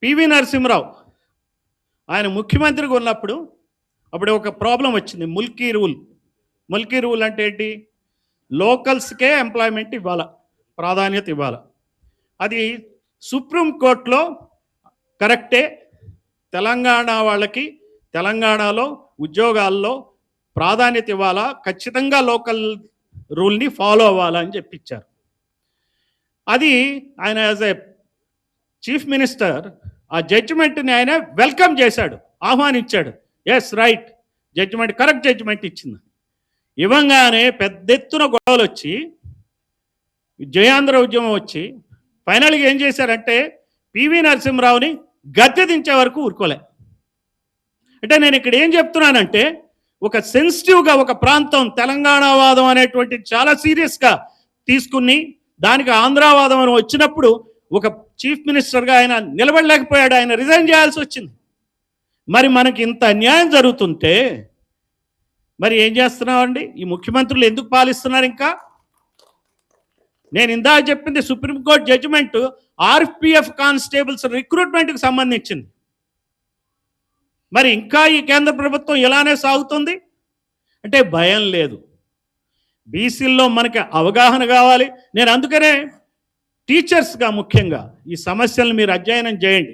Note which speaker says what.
Speaker 1: PV Narasimharao ఆయన ముఖ్యమంత్రిగా ఉన్నప్పుడు అప్పుడు ఒక ప్రాబ్లం వచ్చింది. ముల్కీ రూల్ అంటే ఏంటి? లోకల్స్కే ఎంప్లాయ్మెంట్ ఇవ్వాలి, ప్రాధాన్యత ఇవ్వాలి. అది సుప్రీంకోర్టులో కరెక్టే. తెలంగాణ వాళ్ళకి తెలంగాణలో ఉద్యోగాల్లో ప్రాధాన్యత ఇవ్వాలా, ఖచ్చితంగా లోకల్ రూల్ని ఫాలో అవ్వాలా అని చెప్పించారు. అది ఆయన యాజ్ ఏ చీఫ్ మినిస్టర్ ఆ జడ్జిమెంట్ని ఆయన వెల్కమ్ చేశాడు, ఆహ్వానించాడు. Yes right, judgement correct judgement ఇచ్చింది. ఇవ్వంగానే పెద్ద ఎత్తున గొడవలు వచ్చి జయాంధ్ర ఉద్యమం వచ్చి ఫైనల్గా ఏం చేశారంటే పివి నరసింహరావుని గద్దె దించే వరకు ఊరుకోలే. అంటే నేను ఇక్కడ ఏం చెప్తున్నానంటే ఒక సెన్సిటివ్గా ఒక ప్రాంతం తెలంగాణవాదం అనేటువంటి చాలా సీరియస్గా తీసుకుని దానికి ఆంధ్రావాదం అని వచ్చినప్పుడు ఒక చీఫ్ మినిస్టర్గా ఆయన నిలబడలేకపోయాడు, ఆయన రిజైన్ చేయాల్సి వచ్చింది. మరి మనకి ఇంత అన్యాయం జరుగుతుంటే మరి ఏం చేస్తున్నామండి? ఈ ముఖ్యమంత్రులు ఎందుకు పాలిస్తున్నారు? ఇంకా నేను ఇందాక చెప్పింది సుప్రీంకోర్టు జడ్జిమెంట్ ఆర్పిఎఫ్ కానిస్టేబుల్స్ రిక్రూట్మెంట్కి సంబంధించింది. మరి ఇంకా ఈ కేంద్ర ప్రభుత్వం ఇలానే సాగుతుంది అంటే భయం లేదు. బీసీల్లో మనకి అవగాహన కావాలి. నేను అందుకనే టీచర్స్గా ముఖ్యంగా ఈ సమస్యలను మీరు అధ్యయనం చేయండి.